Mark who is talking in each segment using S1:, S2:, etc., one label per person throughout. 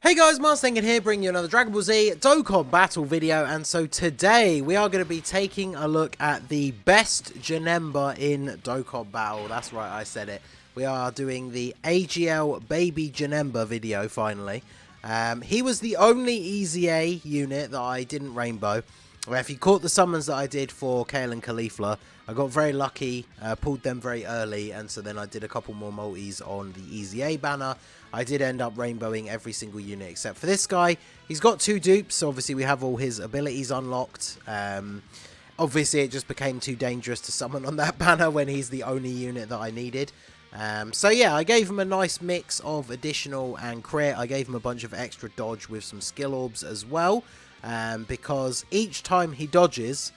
S1: Hey guys, Mustang here, bringing you another Dragon Ball Z Dokkan battle video, and so today we are going to be taking a look at the best JANEMBA in Dokkan Battle. That's right, I said it. We are doing the AGL Baby JANEMBA video, finally. He was the only EZA unit that I didn't rainbow. If you caught the summons that I did for Kale and Caulifla, I got very lucky, pulled them very early, and so then I did a couple more multis on the EZA banner. I did end up rainbowing every single unit except for this guy. He's got 2 dupes, so obviously we have all his abilities unlocked. Obviously it just became too dangerous to summon on that banner when he's the only unit that I needed. So yeah, I gave him a nice mix of additional and crit. I gave him a bunch of extra dodge with some skill orbs as well. Because each time he dodges,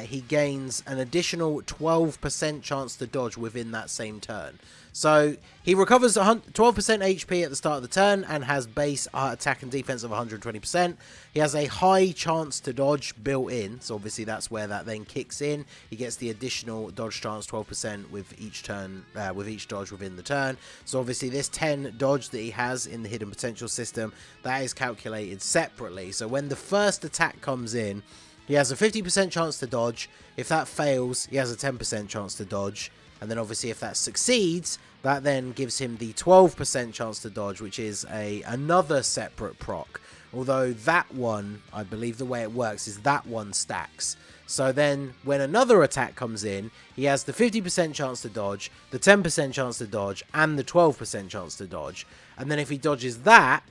S1: he gains an additional 12% chance to dodge within that same turn. So he recovers 12% HP at the start of the turn and has base attack and defense of 120%. He has a high chance to dodge built in, so obviously that's where that then kicks in. He gets the additional dodge chance 12% with each turn, with each dodge within the turn. So obviously this 10 dodge that he has in the hidden potential system, that is calculated separately. So when the first attack comes in, he has a 50% chance to dodge. If that fails, he has a 10% chance to dodge. And then obviously if that succeeds, that then gives him the 12% chance to dodge, which is another separate proc. Although that one, I believe the way it works is that one stacks. So then when another attack comes in, he has the 50% chance to dodge, the 10% chance to dodge, and the 12% chance to dodge. And then if he dodges that,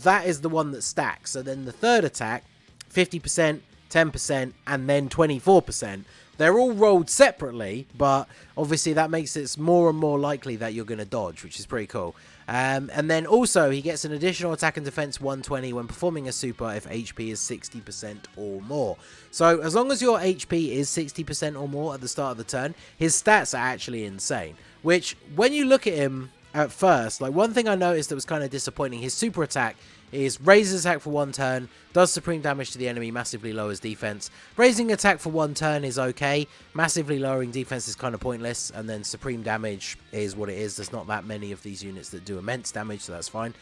S1: that is the one that stacks. So then the third attack, 50%, 10%, and then 24%. They're all rolled separately, but obviously that makes it more and more likely that you're going to dodge, which is pretty cool. And then also he gets an additional attack and defense 120 when performing a super if HP is 60% or more. So as long as your HP is 60% or more at the start of the turn, his stats are actually insane. Which, when you look at him at first, like, one thing I noticed that was kind of disappointing, his super attack is raises attack for 1 turn, does supreme damage to the enemy, massively lowers defense. Raising attack for 1 turn is okay, massively lowering defense is kind of pointless, and then supreme damage is what it is. There's not that many of these units that do immense damage, so that's fine.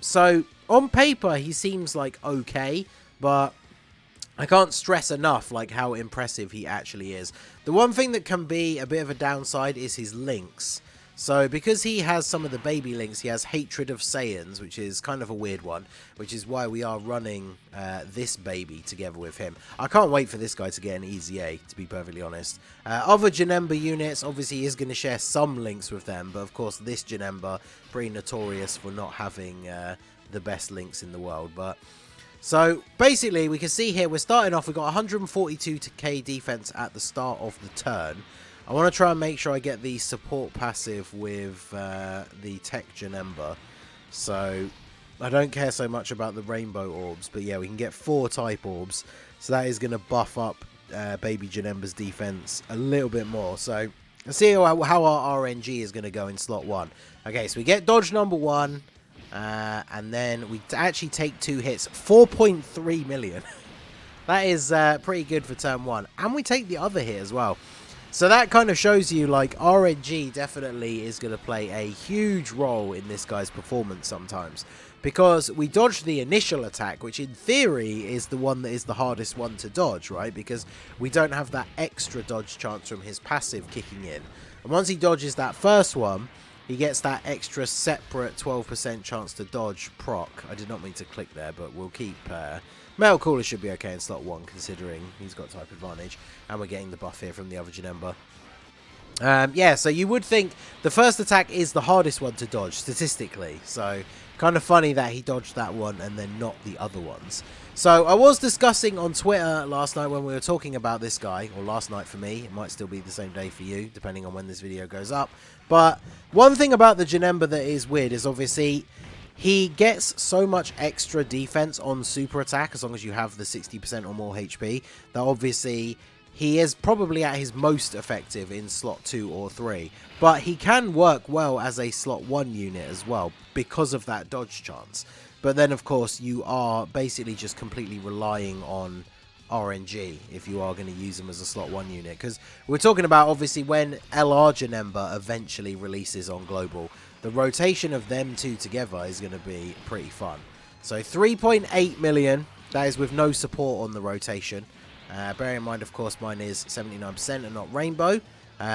S1: So on paper he seems like okay, but I can't stress enough like how impressive he actually is. The one thing that can be a bit of a downside is his links. So because he has some of the baby links, he has Hatred of Saiyans, which is kind of a weird one, which is why we are running this baby together with him. I can't wait for this guy to get an EZA, to be perfectly honest. Other JANEMBA units, obviously, he is going to share some links with them, but of course this JANEMBA, pretty notorious for not having the best links in the world. But so basically, we can see here, we're starting off, we've got 142k defense at the start of the turn. I want to try and make sure I get the support passive with the Tech JANEMBA. So I don't care so much about the rainbow orbs, but yeah, we can get 4 type orbs. So that is going to buff up Baby JANEMBA's defense a little bit more. So let's see how our RNG is going to go in slot 1. Okay, so we get dodge number 1, and then we actually take 2 hits, 4.3 million. That is pretty good for turn 1. And we take the other hit as well. So that kind of shows you, like, RNG definitely is going to play a huge role in this guy's performance sometimes. Because we dodged the initial attack, which in theory is the one that is the hardest one to dodge, right? Because we don't have that extra dodge chance from his passive kicking in. And once he dodges that first one, he gets that extra separate 12% chance to dodge proc. I did not mean to click there, but we'll keep... Metal Cooler should be okay in slot 1, considering he's got type advantage. And we're getting the buff here from the other JANEMBA. Yeah, so you would think the first attack is the hardest one to dodge, statistically. So, kind of funny that he dodged that one and then not the other ones. So, I was discussing on Twitter last night when we were talking about this guy, or last night for me, it might still be the same day for you, depending on when this video goes up. But one thing about the JANEMBA that is weird is obviously he gets so much extra defense on super attack as long as you have the 60% or more HP that obviously he is probably at his most effective in slot 2 or 3. But he can work well as a slot 1 unit as well because of that dodge chance. But then of course you are basically just completely relying on RNG if you are going to use them as a slot 1 unit. Because we're talking about obviously when LR JANEMBA eventually releases on global, the rotation of them two together is going to be pretty fun. So 3.8 million. That is with no support on the rotation. Bearing in mind, of course, mine is 79% and not rainbow.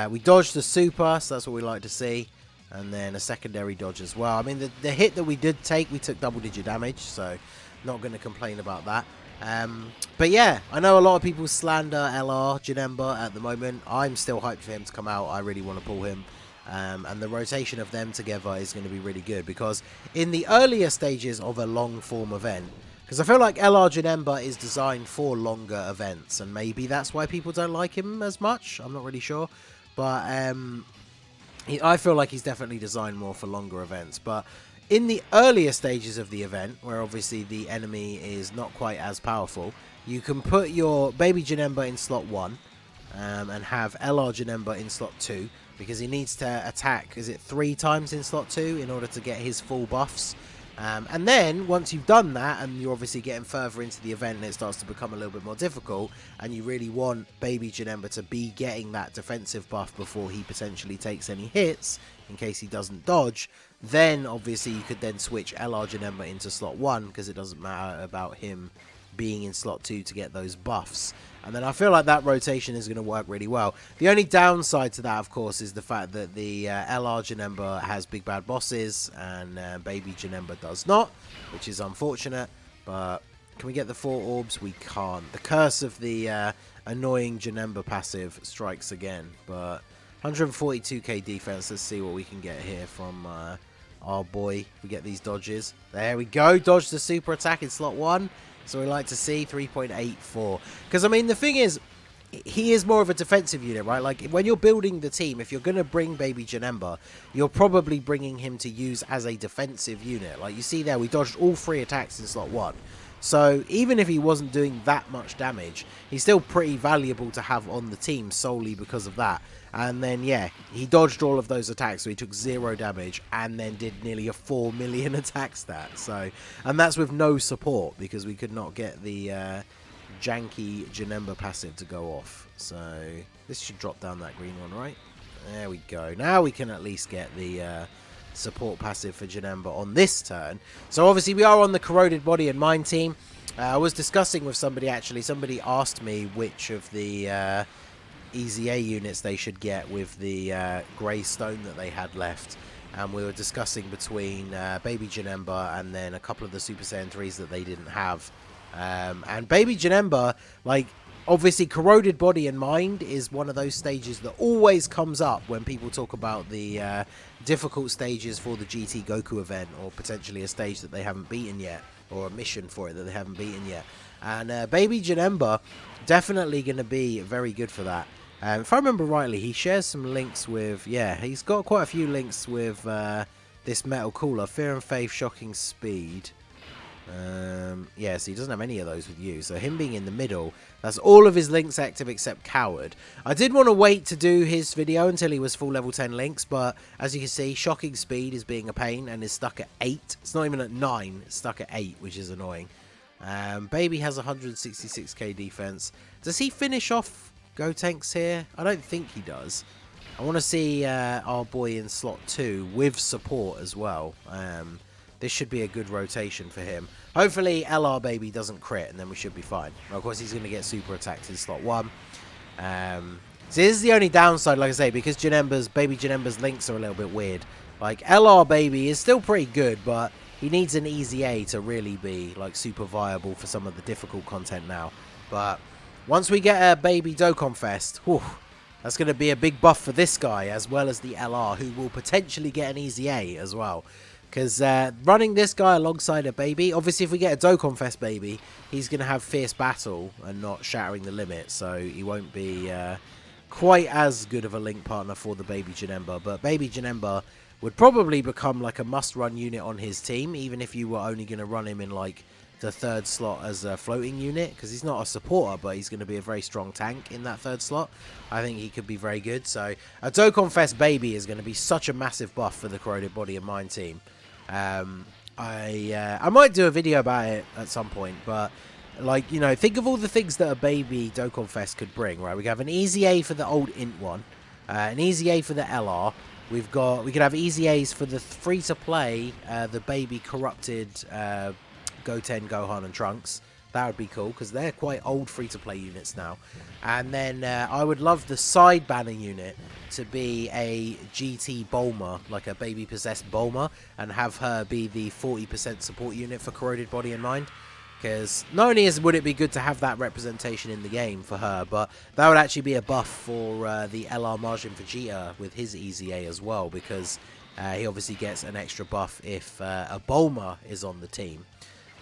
S1: We dodged the super, so that's what we like to see. And then a secondary dodge as well. I mean, the hit that we did take, we took double-digit damage, so not going to complain about that. But yeah, I know a lot of people slander LR JANEMBA at the moment. I'm still hyped for him to come out. I really want to pull him. And the rotation of them together is going to be really good, because in the earlier stages of a long-form event, because I feel like LR JANEMBA is designed for longer events, and maybe that's why people don't like him as much. I'm not really sure. But I feel like he's definitely designed more for longer events. But in the earlier stages of the event, where obviously the enemy is not quite as powerful, you can put your baby JANEMBA in slot 1 and have LR JANEMBA in slot 2, because he needs to attack, is it 3 times in slot 2 in order to get his full buffs. And then, once you've done that, and you're obviously getting further into the event and it starts to become a little bit more difficult, and you really want baby JANEMBA to be getting that defensive buff before he potentially takes any hits, in case he doesn't dodge, then obviously you could then switch LR JANEMBA into slot 1, because it doesn't matter about him being in slot 2 to get those buffs. And then I feel like that rotation is going to work really well. The only downside to that, of course, is the fact that the LR JANEMBA has big bad bosses and baby JANEMBA does not, which is unfortunate. But can we get the 4 orbs? We can't. The curse of the annoying JANEMBA passive strikes again. But 142k defense. Let's see what we can get here from our boy. We get these dodges. There we go. Dodge the super attack in slot 1. So we like to see 3.84. Because, I mean, the thing is, he is more of a defensive unit, right? Like, when you're building the team, if you're going to bring baby JANEMBA, you're probably bringing him to use as a defensive unit. Like, you see there, we dodged all 3 attacks in slot 1. So, even if he wasn't doing that much damage, he's still pretty valuable to have on the team solely because of that. And then, yeah, he dodged all of those attacks, so he took 0 damage and then did nearly a 4 million attack stat. So, and that's with no support, because we could not get the janky JANEMBA passive to go off. So, this should drop down that green one, right? There we go. Now we can at least get the support passive for JANEMBA on this turn. So, obviously, we are on the Corroded Body and Mind team. I was discussing with somebody, actually. Somebody asked me which of the EZA units they should get with the grey stone that they had left, and we were discussing between baby JANEMBA and then a couple of the Super Saiyan 3s that they didn't have. And baby JANEMBA, like, obviously Corroded Body and Mind is one of those stages that always comes up when people talk about the difficult stages for the GT Goku event, or potentially a stage that they haven't beaten yet, or a mission for it that they haven't beaten yet. And baby JANEMBA definitely going to be very good for that. If I remember rightly, he shares some links with, yeah, he's got quite a few links with this metal cooler, Fear and Faith, Shocking Speed. Yeah, so he doesn't have any of those with you. So him being in the middle, that's all of his links active except Coward. I did want to wait to do his video until he was full level 10 links, but as you can see, Shocking Speed is being a pain and is stuck at 8. It's not even at 9, it's stuck at 8, which is annoying. Baby has 166k defense. Does he finish off Gotenks here? I don't think he does. I want to see our boy in slot 2 with support as well. This should be a good rotation for him. Hopefully LR Baby doesn't crit, and then we should be fine. Well, of course, he's going to get super attacked in slot 1. So this is the only downside, like I say, because baby JANEMBA's links are a little bit weird. Like, LR Baby is still pretty good, but he needs an easy A to really be, like, super viable for some of the difficult content now. But once we get a baby Dokkan Fest, whew, that's going to be a big buff for this guy, as well as the LR, who will potentially get an easy A as well. Because running this guy alongside a baby, obviously if we get a Dokkan Fest baby, he's going to have Fierce Battle and not Shattering the Limit, so he won't be quite as good of a link partner for the baby JANEMBA. But baby JANEMBA would probably become like a must-run unit on his team, even if you were only going to run him in like the 3rd slot as a floating unit, because he's not a supporter, but he's going to be a very strong tank in that 3rd slot. I think he could be very good. So a Dokkan Fest baby is going to be such a massive buff for the Corroded Body and Mind team. I might do a video about it at some point, but like, you know, think of all the things that a baby Dokkan Fest could bring, right? We could have an easy A for the old int one, an easy A for the LR. We could have easy A's for the free to play, the baby corrupted Goten, Gohan, and Trunks. That would be cool, because they're quite old free-to-play units now. And then I would love the side banner unit to be a GT Bulma, like a baby-possessed Bulma, and have her be the 40% support unit for Corroded Body and Mind. Because not only would it be good to have that representation in the game for her, but that would actually be a buff for the LR Majin Vegeta with his EZA as well, because he obviously gets an extra buff if a Bulma is on the team.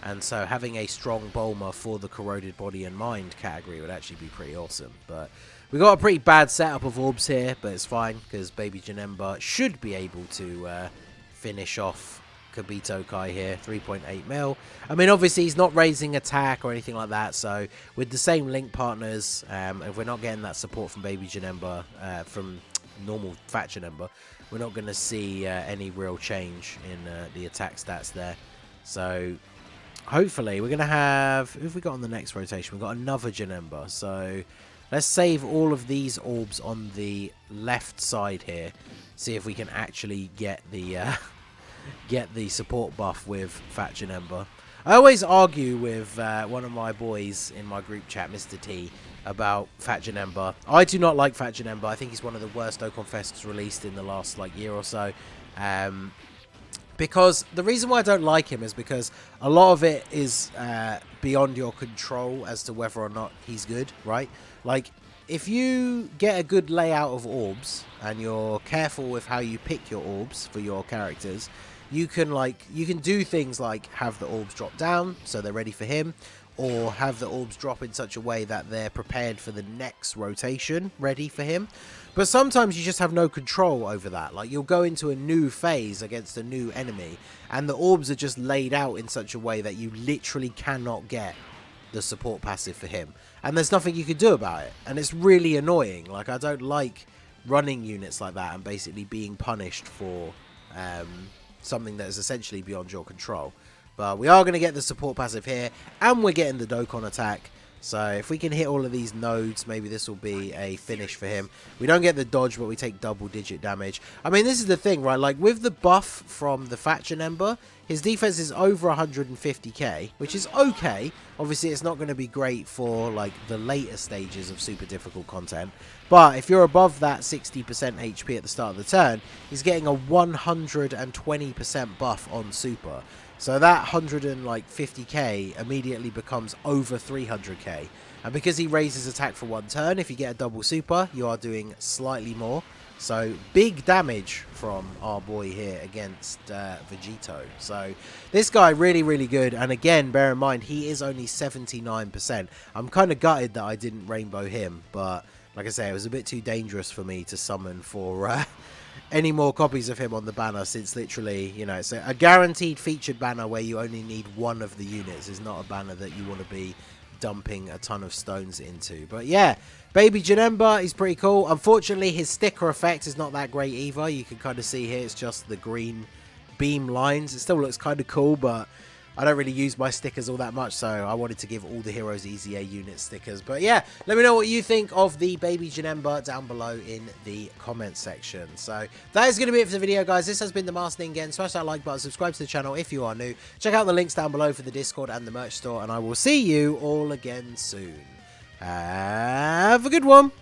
S1: And so having a strong Bulma for the Corroded Body and Mind category would actually be pretty awesome. But we got a pretty bad setup of orbs here, but it's fine, because Baby Janemba should be able to finish off Kibito Kai here, 3.8 mil. I mean, obviously, he's not raising attack or anything like that, so with the same link partners, if we're not getting that support from Baby Janemba, from normal Fat Janemba, we're not going to see any real change in the attack stats there. So hopefully, we're going to have... Who have we got on the next rotation? We've got another Janemba, so let's save all of these orbs on the left side here, see if we can actually get the support buff with Fat Janemba. I always argue with one of my boys in my group chat, Mr. T, about Fat Janemba. I do not like Fat Janemba. I think he's one of the worst Dokkan Fests released in the last year or so. Because the reason why I don't like him is because a lot of it is beyond your control as to whether or not he's good, right? Like, if you get a good layout of orbs and you're careful with how you pick your orbs for your characters, you can do things like have the orbs drop down so they're ready for him, or have the orbs drop in such a way that they're prepared for the next rotation, ready for him. But sometimes you just have no control over that. Like, you'll go into a new phase against a new enemy, and the orbs are just laid out in such a way that you literally cannot get the support passive for him. And there's nothing you can do about it. And it's really annoying. Like, I don't like running units like that and basically being punished for something that is essentially beyond your control. But we are going to get the support passive here, and we're getting the Dokkan attack. So if we can hit all of these nodes, maybe this will be a finish for him. We don't get the dodge, but we take double-digit damage. I mean, this is the thing, right? Like, with the buff from the Fat Janemba, his defense is over 150k, which is okay. Obviously, it's not going to be great for, like, the later stages of super difficult content. But if you're above that 60% HP at the start of the turn, he's getting a 120% buff on super. So that 150k immediately becomes over 300k. And because he raises attack for one turn, if you get a double super, you are doing slightly more. So big damage from our boy here against Vegito. So this guy really, really good. And again, bear in mind, he is only 79%. I'm kind of gutted that I didn't rainbow him. But like I say, it was a bit too dangerous for me to summon for... any more copies of him on the banner, since literally, you know, it's a guaranteed featured banner where you only need one of the units. Is not a banner that you want to be dumping a ton of stones into. But yeah, Baby Janemba is pretty cool. Unfortunately, his sticker effect is not that great either. You can kind of see here, it's just the green beam lines. It still looks kind of cool, but I don't really use my stickers all that much, so I wanted to give all the heroes EZA unit stickers. But yeah, let me know what you think of the Baby Janemba down below in the comments section. So that is going to be it for the video, guys. This has been the Master Ningen. Smash that like button, subscribe to the channel if you are new. Check out the links down below for the Discord and the merch store, and I will see you all again soon. Have a good one.